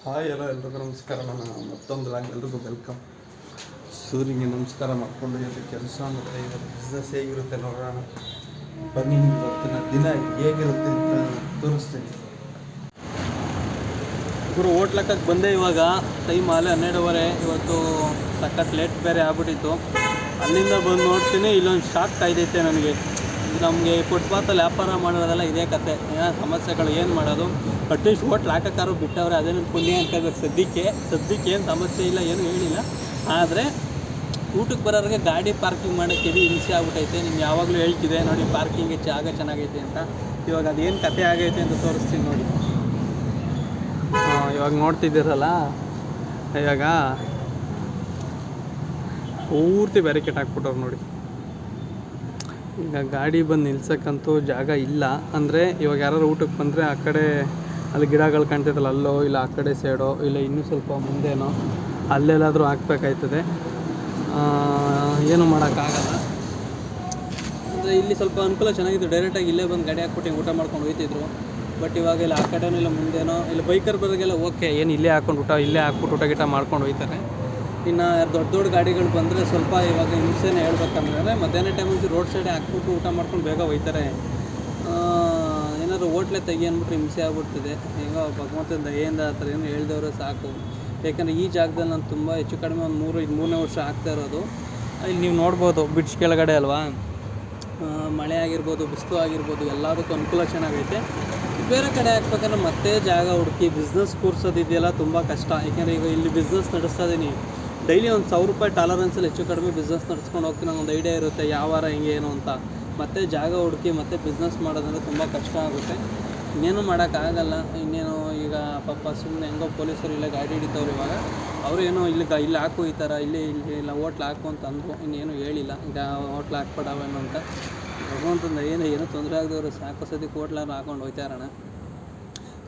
Hi ಎಲ್ರಿಗೂ ನಮಸ್ಕಾರ. ನಾನು ಮತ್ತೊಂದು ಲಾಗ್ ಎಲ್ರಿಗೂ ವೆಲ್ಕಮ್. ಸೂರ್ಯನಿಗೆ ನಮಸ್ಕಾರ ಮಾಡಿಕೊಂಡು ಇವತ್ತು ಕೆಲಸ ಮತ್ತು ಇವತ್ತು ಬಿಸ್ನೆಸ್ ಹೇಗಿರುತ್ತೆ ನೋಡೋಣ ಬನ್ನಿ. ಇವತ್ತಿನ ದಿನ ಹೇಗಿರುತ್ತೆ ಅಂತ ತೋರಿಸ್ತೀನಿ. ಗುರು ಹೋಟ್ಲಕ್ಕಕ್ಕೆ ಬಂದೆ. ಇವಾಗ ಟೈಮ್ ಆಲೆ 12:30. ಇವತ್ತು ಸಖತ್ ಲೇಟ್ ಬೇರೆ ಆಗ್ಬಿಟ್ಟಿತ್ತು. ಅಲ್ಲಿಂದ ಬಂದು ನೋಡ್ತೀನಿ, ಇಲ್ಲೊಂದು ಶಾಕ್ ಕಾಯ್ದೈತೆ ನನಗೆ. ನಮಗೆ ಫುಟ್ಪಾತಲ್ಲಿ ವ್ಯಾಪಾರ ಮಾಡೋದೆಲ್ಲ ಇದೇ ಕತೆ. ಏನೋ ಸಮಸ್ಯೆಗಳು ಏನು ಮಾಡೋದು, ಅಟ್ಲೀಸ್ಟ್ ಹೋಟ್ಲ್ ಹಾಕೋಕ್ಕಾರು ಬಿಟ್ಟವ್ರೆ, ಅದೇನು ಪುಣ್ಯ ಅನ್ಕೋಬೇಕು. ಸದ್ಯಕ್ಕೆ ಏನು ಸಮಸ್ಯೆ ಇಲ್ಲ, ಏನು ಹೇಳಿಲ್ಲ. ಆದರೆ ಊಟಕ್ಕೆ ಬರೋರಿಗೆ ಗಾಡಿ ಪಾರ್ಕಿಂಗ್ ಮಾಡೋಕ್ಕೆ ಇದು ಹಿಂಸೆ ಆಗ್ಬಿಟ್ಟೈತೆ. ನಿಮ್ಗೆ ಯಾವಾಗಲೂ ಹೇಳ್ತಿದೆ ನೋಡಿ, ಪಾರ್ಕಿಂಗ್ಗೆ ಜಾಗ ಚೆನ್ನಾಗೈತೆ ಅಂತ. ಇವಾಗ ಅದೇನು ಕತೆ ಆಗೈತೆ ಅಂತ ತೋರಿಸ್ತೀನಿ ನೋಡಿ. ಇವಾಗ ನೋಡ್ತಿದ್ದೀರಲ್ಲ, ಇವಾಗ ಪೂರ್ತಿ ಬ್ಯಾರಿಕೇಡ್ ಹಾಕ್ಬಿಟ್ಟವ್ರು ನೋಡಿ. ಈಗ ಗಾಡಿ ಬಂದು ನಿಲ್ಸೋಕ್ಕಂತೂ ಜಾಗ ಇಲ್ಲ. ಅಂದರೆ ಇವಾಗ ಯಾರು ಊಟಕ್ಕೆ ಬಂದರೆ ಆ ಕಡೆ ಅಲ್ಲಿ ಗಿಡಗಳು ಕಾಣ್ತೈತಲ್ಲ, ಅಲ್ಲೋ ಇಲ್ಲ ಆ ಕಡೆ ಸೈಡೋ ಇಲ್ಲ ಇನ್ನೂ ಸ್ವಲ್ಪ ಮುಂದೆನೋ ಅಲ್ಲೆಲ್ಲಾದರೂ ಹಾಕ್ಬೇಕಾಯ್ತದೆ. ಏನು ಮಾಡೋಕ್ಕಾಗಲ್ಲ. ಅಂದರೆ ಇಲ್ಲಿ ಸ್ವಲ್ಪ ಅನುಕೂಲ ಚೆನ್ನಾಗಿತ್ತು, ಡೈರೆಕ್ಟಾಗಿ ಇಲ್ಲೇ ಬಂದು ಗಾಡಿ ಹಾಕ್ಬಿಟ್ಟು ಊಟ ಮಾಡ್ಕೊಂಡು ಹೋಗ್ತಿದ್ರು. ಬಟ್ ಇವಾಗ ಇಲ್ಲ ಆ ಕಡೆನೂ ಇಲ್ಲ ಮುಂದೆನೋ ಇಲ್ಲ ಬೈಕರ್ ಬರೋಗೆಲ್ಲ ಓಕೆ, ಏನು ಇಲ್ಲೇ ಹಾಕ್ಕೊಂಡು ಇಲ್ಲೇ ಹಾಕ್ಬಿಟ್ಟು ಊಟ ಗಿಟ ಮಾಡ್ಕೊಂಡು ಹೋಗ್ತಾರೆ. ಇನ್ನು ದೊಡ್ಡ ಗಾಡಿಗಳು ಬಂದರೆ ಸ್ವಲ್ಪ ಇವಾಗ ಹಿಂಸೆನೇ ಹೇಳ್ಬೇಕಂದ್ರೆ, ಮಧ್ಯಾಹ್ನ ಟೈಮಲ್ಲಿ ರೋಡ್ ಸೈಡೇ ಹಾಕ್ಬಿಟ್ಟು ಊಟ ಮಾಡ್ಕೊಂಡು ಬೇಗ ಹೋಗ್ತಾರೆ. ಏನಾದರೂ ಹೋಟ್ಲೆ ತೆಗಿ ಅಂದ್ಬಿಟ್ರೆ ಹಿಂಸೆ ಆಗ್ಬಿಡ್ತಿದೆ. ಈಗ ಭಗವಂತನ ದಯೆಯಿಂದ ಆ ಥರ ಏನು ಹೇಳ್ದವರು ಸಾಕು. ಯಾಕಂದರೆ ಈ ಜಾಗದಲ್ಲಿ ನಾನು ತುಂಬ ಹೆಚ್ಚು ಕಡಿಮೆ ಒಂದು ಮೂರನೇ ವರ್ಷ ಆಗ್ತಾ ಇರೋದು. ಇಲ್ಲಿ ನೀವು ನೋಡ್ಬೋದು, ಬ್ರಿಡ್ಜ್ ಕೆಳಗಡೆ ಅಲ್ವಾ, ಮಳೆ ಆಗಿರ್ಬೋದು, ಬಿಸಿಲು ಆಗಿರ್ಬೋದು, ಎಲ್ಲದಕ್ಕೂ ಅನುಕೂಲ ಚೆನ್ನಾಗೈತೆ. ಬೇರೆ ಕಡೆ ಹಾಕ್ಬೇಕಂದ್ರೆ ಮತ್ತೆ ಜಾಗ ಹುಡುಕಿ ಬಿಸ್ನೆಸ್ ಕೂರ್ಸೋದಿದೆಯಲ್ಲ ತುಂಬ ಕಷ್ಟ. ಯಾಕೆಂದರೆ ಈಗ ಇಲ್ಲಿ ಬಿಸ್ನೆಸ್ ನಡೆಸ್ತಾ ಇದ್ದೀನಿ, ಡೈಲಿ ಒಂದು ₹1,000 ಟಾಲರೆನ್ಸಲ್ಲಿ ಹೆಚ್ಚು ಕಡಿಮೆ ಬಿಸ್ನೆಸ್ ನಡೆಸ್ಕೊಂಡು ಹೋಗ್ತೀನಿ. ನನಗೊಂದು ಐಡಿಯಾ ಇರುತ್ತೆ ಯಾವ ವಾರ ಹೆಂಗೆ ಏನು ಅಂತ. ಮತ್ತೆ ಜಾಗ ಹುಡುಕಿ ಮತ್ತೆ ಬಿಸ್ನೆಸ್ ಮಾಡೋದಂದರೆ ತುಂಬ ಕಷ್ಟ ಆಗುತ್ತೆ. ಇನ್ನೇನು ಮಾಡೋಕ್ಕಾಗಲ್ಲ. ಇನ್ನೇನು ಈಗ ಪಾಪ ಸುಮ್ಮನೆ ಹೆಂಗೋ ಪೊಲೀಸರು ಇಲ್ಲೇ ಗಾಡಿ ಹಿಡಿತವ್ರು. ಇವಾಗ ಅವರು ಏನೋ ಇಲ್ಲಿ ಹಾಕು ಈ ಥರ ಇಲ್ಲಿ ಇಲ್ಲ ಹೋಟ್ಲ್ ಹಾಕು ಅಂತ ಅಂದರು. ಇನ್ನೇನು ಹೇಳಿಲ್ಲ ಈಗ ಹೋಟ್ಲ್ ಹಾಕ್ಬೇಡವೇನು ಅಂತ. ಭಗವಂತಂದ ಏನು ತೊಂದರೆ ಆಗದವರು ಸಾಕು. ಸದ್ಯಕ್ಕೆ ಹೋಟ್ಲಾರು ಹಾಕೊಂಡು ಹೋಗ್ತಾರಣ.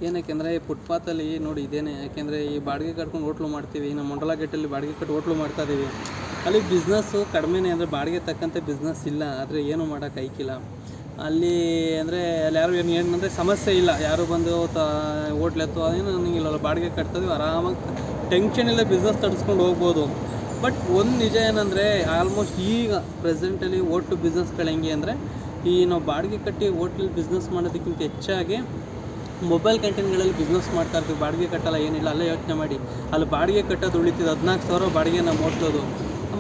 ಏನಕ್ಕೆಂದರೆ ಫುಟ್ಪಾತಲ್ಲಿ ನೋಡಿ ಇದೇನೆ. ಯಾಕೆಂದರೆ ಈ ಬಾಡಿಗೆ ಕಟ್ಕೊಂಡು ಹೋಟ್ಲು ಮಾಡ್ತೀವಿ, ನಮ್ಮ ಮಂಡಲ ಗೇಟಲ್ಲಿ ಬಾಡಿಗೆ ಕಟ್ಟಿ ಹೋಟ್ಲು ಮಾಡ್ತಾಯಿದ್ದೀವಿ. ಅಲ್ಲಿ ಬಿಸ್ನೆಸ್ಸು ಕಡಿಮೆನೇ, ಅಂದರೆ ಬಾಡಿಗೆ ತಕ್ಕಂತೆ ಬಿಸ್ನೆಸ್ ಇಲ್ಲ. ಆದರೆ ಏನೂ ಮಾಡೋಕ್ಕೆ ಐಕಿಲ್ಲ ಅಲ್ಲಿ. ಅಂದರೆ ಅಲ್ಲಿ ಯಾರು ಏನಂದರೆ ಸಮಸ್ಯೆ ಇಲ್ಲ, ಯಾರು ಬಂದು ಹೋಟ್ಲ್ ಎತ್ತೋ ಏನು ನನಗಿಲ್ಲ, ಬಾಡಿಗೆ ಕಟ್ತಿದ್ದೀವಿ ಆರಾಮಾಗಿ ಟೆನ್ಷನ್ ಇಲ್ಲ, ಬಿಸ್ನೆಸ್ ತಡ್ಸ್ಕೊಂಡು ಹೋಗ್ಬೋದು. ಬಟ್ ಒಂದು ನಿಜ ಏನಂದರೆ, ಆಲ್ಮೋಸ್ಟ್ ಈಗ ಪ್ರೆಸೆಂಟಲ್ಲಿ ಹೋಟ್ಲು ಬಿಸ್ನೆಸ್ಗಳು ಹೆಂಗೆ ಅಂದರೆ, ಈ ನಾವು ಬಾಡಿಗೆ ಕಟ್ಟಿ ಹೋಟ್ಲಲ್ಲಿ ಬಿಸ್ನೆಸ್ ಮಾಡೋದಕ್ಕಿಂತ ಹೆಚ್ಚಾಗಿ ಮೊಬೈಲ್ ಕ್ಯಾಂಟೀನ್ಗಳಲ್ಲಿ ಬಿಸ್ನೆಸ್ ಮಾಡ್ತಾ ಇರ್ತೀವಿ. ಬಾಡಿಗೆ ಕಟ್ಟಲ್ಲ, ಏನಿಲ್ಲ. ಅಲ್ಲೇ ಯೋಚನೆ ಮಾಡಿ, ಅಲ್ಲಿ ಬಾಡಿಗೆ ಕಟ್ಟೋದು ಉಳಿತಿದ್ದು 14,000 ಬಾಡಿಗೆ ನಾವು ಓದ್ಸೋದು.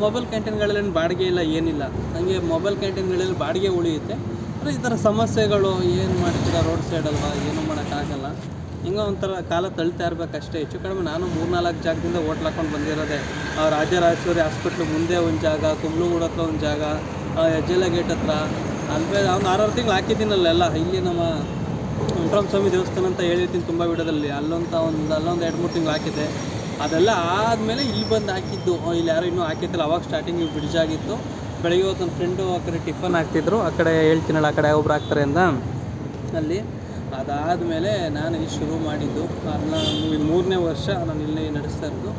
ಮೊಬೈಲ್ ಕ್ಯಾಂಟೀನ್ಗಳಲ್ಲಿ ಬಾಡಿಗೆ ಇಲ್ಲ, ಏನಿಲ್ಲ. ಹಾಗೆ ಮೊಬೈಲ್ ಕ್ಯಾಂಟೀನ್ಗಳಲ್ಲಿ ಬಾಡಿಗೆ ಉಳಿಯುತ್ತೆ. ಅಂದರೆ ಈ ಥರ ಸಮಸ್ಯೆಗಳು ಏನು ಮಾಡ್ತೀರಾ, ರೋಡ್ ಸೈಡ್ ಅಲ್ವಾ, ಏನೂ ಮಾಡೋಕ್ಕಾಗಲ್ಲ. ಹಿಂಗೆ ಒಂಥರ ಕಾಲ ತಳ್ತಾ ಇರಬೇಕಷ್ಟೇ. ಹೆಚ್ಚು ಕಡಿಮೆ ನಾನು 3-4 ಜಾಗದಿಂದ ಹೋಟ್ಲ್ ಹಾಕ್ಕೊಂಡು ಬಂದಿರೋದೆ. ರಾಜರಾಜೇಶ್ವರಿ ಹಾಸ್ಪಿಟ್ಲ್ ಮುಂದೆ ಒಂದು ಜಾಗ, ಕುಂಬ್ಳಗೂಡು ಹತ್ರ ಒಂದು ಜಾಗ, ಹೆಜ್ಜೆಲ ಗೇಟ್ ಹತ್ರ, ಅಲ್ಲಿ ಒಂದು 6 ತಿಂಗಳು ಹಾಕಿದ್ದೀನಲ್ಲೆಲ್ಲ. ಇಲ್ಲಿ ನಮ್ಮ ವೆಂಕಟರಾಮಸ್ವಾಮಿ ದೇವಸ್ಥಾನ ಅಂತ ಹೇಳಿರ್ತೀನಿ ತುಂಬ ವಿಡಿಯೋದಲ್ಲಿ. ಅಲ್ಲೊಂದು 2-3 ತಿಂಗಳು ಹಾಕಿದ್ದೆ. ಅದೆಲ್ಲ ಆದಮೇಲೆ ಇಲ್ಲಿ ಬಂದು ಹಾಕಿದ್ದು. ಇಲ್ಲಿ ಯಾರು ಇನ್ನೂ ಹಾಕಿದ್ದಿಲ್ಲ. ಅವಾಗ ಸ್ಟಾರ್ಟಿಂಗ್ ಬ್ರಿಡ್ಜ್ ಆಗಿತ್ತು. ಬೆಳಗ್ಗೆ ಹೊತ್ತು ನನ್ನ ಫ್ರೆಂಡು ಆ ಕಡೆ ಟಿಫನ್ ಹಾಕ್ತಿದ್ರು, ಆ ಕಡೆ ಹೇಳ್ತೀನಲ್ಲ ಆ ಕಡೆ ಒಬ್ರು ಹಾಕ್ತಾರೆ ಅಂತ ಅಲ್ಲಿ. ಅದಾದಮೇಲೆ ನಾನು ಇಲ್ಲಿ ಶುರು ಮಾಡಿದ್ದು. ಅದನ್ನ 3ನೇ ವರ್ಷ ನಾನು ಇಲ್ಲಿ ನಡೆಸ್ತಾ ಇರೋದು.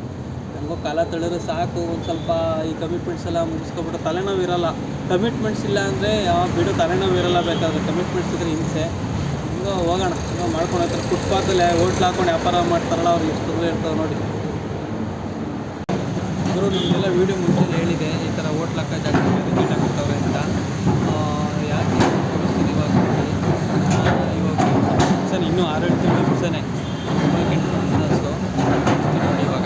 ಹೆಂಗೋ ಕಾಲ ತಳೆದ್ರೆ ಸಾಕು. ಒಂದು ಸ್ವಲ್ಪ ಈ ಕಮಿಟ್ಮೆಂಟ್ಸ್ ಎಲ್ಲ ಮುಗಿಸ್ಕೊಬಿಟ್ಟು ತಲೆನೋವು ಇರೋಲ್ಲ. ಕಮಿಟ್ಮೆಂಟ್ಸ್ ಇಲ್ಲ ಅಂದರೆ ಯಾವಾಗ ಬಿಡು, ತಲೆನೋವು ಇರೋಲ್ಲ. ಬೇಕಾದರೆ ಕಮಿಟ್ಮೆಂಟ್ಸ್ ಇದ್ದರೆ ಹಿಂಸೆ. ಹಿಂಗೋ ಹೋಗೋಣ, ಹಿಂಗೋ ಮಾಡ್ಕೊಂಡು ಹೋಗ್ತಾರೆ. ಫುಟ್ಪಾತಲ್ಲಿ ಹೋಟ್ಲ್ ಹಾಕ್ಕೊಂಡು ವ್ಯಾಪಾರ ಮಾಡ್ತಾರಲ್ಲ, ಅವ್ರಿಗೆ ಎಷ್ಟು ತೊಂದರೆ ಇರ್ತವೆ ನೋಡಿ. ಅವರು ನಿಮಗೆಲ್ಲ ವೀಡಿಯೋ ಮುಂಚೆ ಹೇಳಿದೆ, ಈ ಥರ ಹೋಟ್ಲ್ ಹಾಕೋ ಜಾಗ ಟಿಕೆಟ್ ಹಾಕ್ತವ್ರೆ ಅಂತ. ಯಾಕೆ ತೋರಿಸ್ತೀನಿ ಇವಾಗ ಸರ್, ಇನ್ನೂ 6-7 ತಿಂಗಳು ಮುಂಚೆನೇ ಬಿಸ್ನೆಸ್ಸು ನೋಡಿ. ಇವಾಗ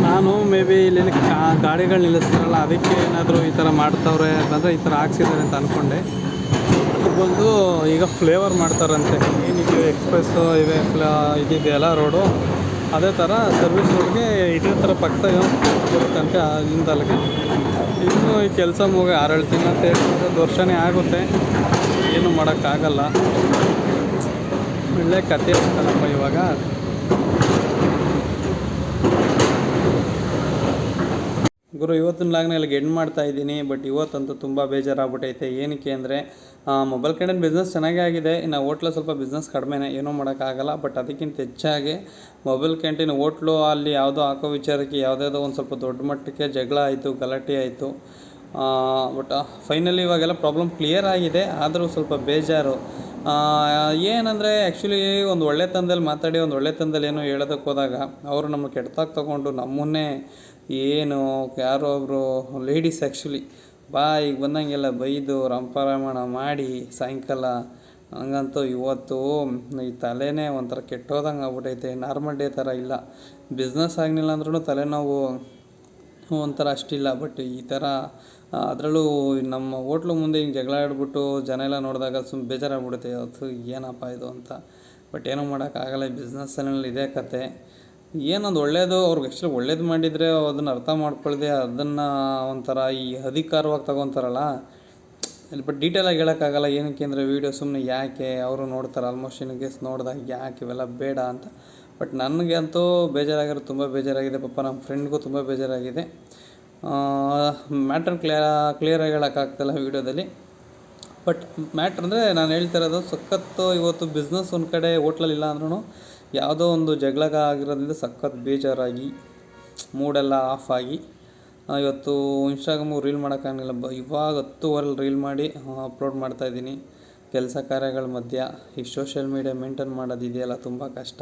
ನಾನು ಮೇ ಬಿ ಇಲ್ಲಿ ಗಾಡಿಗಳು ನಿಲ್ಲಿಸ್ತಾರಲ್ಲ, ಅದಕ್ಕೆ ಏನಾದರೂ ಈ ಥರ ಮಾಡ್ತವ್ರೆ ಅಂತಂದರೆ ಈ ಥರ ಹಾಕ್ಸಿದ್ದಾರೆ ಅಂತ ಅಂದ್ಕೊಂಡೆ. ಬಂದು ಈಗ ಫ್ಲೇವರ್ ಮಾಡ್ತಾರಂತೆ. ಏನಿದೆ ಎಕ್ಸ್ಪ್ರೆಸ್ಸು ಇವೆ ಇದಿದೆಯಲ್ಲ ರೋಡು, ಅದೇ ಥರ ಸರ್ವಿಸ್ ರೋಡ್ಗೆ ಇದೇ ಥರ ಪಕ್ಕದಾಗ ತನಕ ಅಲ್ಲಿಂದ ಅಲ್ಲಿಗೆ. ಇನ್ನೂ ಈ ಕೆಲಸ ಮುಗಿ 6-7 ತಿಂಗಳು ಅಂತ ಹೇಳ್ತಾರೆ. 1 ವರ್ಷನೇ ಆಗುತ್ತೆ. ಏನೂ ಮಾಡೋಕ್ಕಾಗಲ್ಲ. ಒಳ್ಳೆ ಕತೆ ಅಂತಲ್ಲಪ್ಪ ಇವಾಗ. ಗುರು, ಇವತ್ತಿನ ಲಾಗ್ನ ಇಲ್ಲಿಗೆ ಎಂಡ್ ಮಾಡ್ತಾ ಇದ್ದೀನಿ. ಬಟ್ ಇವತ್ತಂತೂ ತುಂಬ ಬೇಜಾರಾಗ್ಬಿಟ್ಟೈತೆ. ಏನಕ್ಕೆ ಅಂದರೆ ಮೊಬೈಲ್ ಕ್ಯಾಂಟೀನ್ ಬಿಸ್ನೆಸ್ ಚೆನ್ನಾಗೇ ಆಗಿದೆ. ಇನ್ನು ಹೋಟ್ಲು ಸ್ವಲ್ಪ ಬಿಸ್ನೆಸ್ ಕಡಿಮೆನೇ, ಏನೂ ಮಾಡೋಕ್ಕಾಗಲ್ಲ. ಬಟ್ ಅದಕ್ಕಿಂತ ಹೆಚ್ಚಾಗಿ ಮೊಬೈಲ್ ಕ್ಯಾಂಟೀನ್ ಹೋಟ್ಲು ಅಲ್ಲಿ ಯಾವುದೋ ಹಾಕೋ ವಿಚಾರಕ್ಕೆ ಯಾವುದ್ಯಾವುದೋ ಒಂದು ಸ್ವಲ್ಪ ದೊಡ್ಡ ಮಟ್ಟಕ್ಕೆ ಜಗಳ ಆಯಿತು, ಗಲಾಟೆ ಆಯಿತು. ಬಟ್ ಫೈನಲಿ ಇವಾಗೆಲ್ಲ ಪ್ರಾಬ್ಲಮ್ ಕ್ಲಿಯರ್ ಆಗಿದೆ. ಆದರೂ ಸ್ವಲ್ಪ ಬೇಜಾರು. ಏನಂದರೆ ಆ್ಯಕ್ಚುಲಿ ಒಂದು ಒಳ್ಳೆತನದಲ್ಲಿ ಮಾತಾಡಿ ಒಂದು ಒಳ್ಳೆತನದಲ್ಲಿ ಏನೋ ಹೇಳೋದಕ್ಕೆ ಹೋದಾಗ ಅವರು ನಮ್ಮ ಕೆಟ್ಟದಾಗಿ ತೊಗೊಂಡು ನಮ್ಮನ್ನೇ ಏನು ಯಾರೋ ಒಬ್ಬರು ಲೇಡೀಸ್ ಆ್ಯಕ್ಚುಲಿ ಈಗ ಬಂದಂಗೆಲ್ಲ ಬೈದು ರಂಪಾರಾಮಾಯಣ ಮಾಡಿ ಸಾಯಂಕಾಲ ಹಂಗಂತೂ ಇವತ್ತು ಈ ತಲೆನೇ ಒಂಥರ ಕೆಟ್ಟೋದಂಗೆ ಆಗ್ಬಿಟ್ಟೈತೆ. ನಾರ್ಮಲ್ ಡೇ ಥರ ಇಲ್ಲ. ಬಿಸ್ನೆಸ್ ಆಗಲಿಲ್ಲ ಅಂದ್ರೂ ತಲೆನೋವು ಒಂಥರ ಅಷ್ಟಿಲ್ಲ. ಬಟ್ ಈ ಥರ ಅದರಲ್ಲೂ ನಮ್ಮ ಹೋಟ್ಲು ಮುಂದೆ ಹಿಂಗೆ ಜಗಳ ಆಡ್ಬಿಟ್ಟು ಜನ ಎಲ್ಲ ನೋಡಿದಾಗ ಬೇಜಾರಾಗ್ಬಿಡುತ್ತೆ. ಅದು ಏನಪ್ಪ ಇದು ಅಂತ. ಬಟ್ ಏನೂ ಮಾಡೋಕ್ಕಾಗಲ್ಲ. ಈ ಬಿಸ್ನೆಸ್ಸಲ್ಲಿ ಇದೇ ಕತೆ. ಏನೊಂದು ಒಳ್ಳೆಯದು ಅವ್ರಿಗೆ ಆ್ಯಕ್ಚುಲಿ ಒಳ್ಳೇದು ಮಾಡಿದರೆ ಅದನ್ನು ಅರ್ಥ ಮಾಡ್ಕೊಳ್ದೆ ಅದನ್ನು ಒಂಥರ ಈ ಅಧಿಕಾರವಾಗಿ ತಗೊತಾರಲ್ಲ. ಬಟ್ ಡೀಟೇಲಾಗಿ ಹೇಳೋಕ್ಕಾಗಲ್ಲ. ಏನಕ್ಕೆ ಅಂದರೆ ವೀಡಿಯೋ ಸುಮ್ಮನೆ ಯಾಕೆ ಅವರು ನೋಡ್ತಾರೆ. ಆಲ್ಮೋಸ್ಟ್ ಇನ್ ಕೇಸ್ ನೋಡಿದಾಗ ಯಾಕೆ ಇವೆಲ್ಲ ಬೇಡ ಅಂತ. ಬಟ್ ನನಗೆ ಅಂತೂ ಬೇಜಾರಾಗಿರೋದು ತುಂಬ ಬೇಜಾರಾಗಿದೆ. ಪಾಪ ನಮ್ಮ ಫ್ರೆಂಡ್ಗೂ ತುಂಬ ಬೇಜಾರಾಗಿದೆ. ಮ್ಯಾಟ್ರ್ ಕ್ಲಿಯರಾಗಿ ಹೇಳೋಕ್ಕಾಗ್ತಾಯಿಲ್ಲ ವೀಡಿಯೋದಲ್ಲಿ. ಬಟ್ ಮ್ಯಾಟ್ರ್ ಅಂದರೆ ನಾನು ಹೇಳ್ತಿರೋದು ಸಖತ್ತು ಇವತ್ತು ಬಿಸ್ನೆಸ್ ಒಂದು ಕಡೆ ಹೋಟ್ಲಲ್ಲಿ ಇಲ್ಲ ಅಂದ್ರೂ ಯಾವುದೋ ಒಂದು ಜಗಳ ಆಗಿರೋದ್ರಿಂದ ಸಖತ್ತು ಬೇಜಾರಾಗಿ ಮೂಡೆಲ್ಲ ಆಫ್ ಆಗಿ ಇವತ್ತು ಇನ್ಸ್ಟಾಗ್ರಾಮು ರೀಲ್ ಮಾಡೋಕ್ಕಾಗಲಿಲ್ಲ. ಇವಾಗ 10 ರೀಲ್ ಮಾಡಿ ಅಪ್ಲೋಡ್ ಮಾಡ್ತಾಯಿದ್ದೀನಿ. ಕೆಲಸ ಕಾರ್ಯಗಳ ಮಧ್ಯ ಈ ಸೋಷಿಯಲ್ ಮೀಡಿಯಾ ಮೇಂಟೈನ್ ಮಾಡೋದಿದೆಯಲ್ಲ ತುಂಬ ಕಷ್ಟ.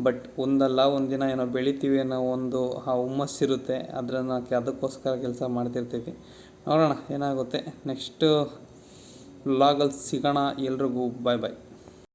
ಬಟ್ ಒಂದಲ್ಲ ಒಂದಿನ ಏನೋ ಬೆಳಿತೀವಿ ಅನ್ನೋ ಒಂದು ಆ ಹುಮ್ಮಸ್ಸಿರುತ್ತೆ. ಅದಕ್ಕೋಸ್ಕರ ಕೆಲಸ ಮಾಡ್ತಿರ್ತೀವಿ. ನೋಡೋಣ ಏನಾಗುತ್ತೆ. ನೆಕ್ಸ್ಟ್ ವ್ಲಾಗಲ್ಲಿ ಸಿಗೋಣ. ಎಲ್ರಿಗೂ ಬಾಯ್ ಬಾಯ್.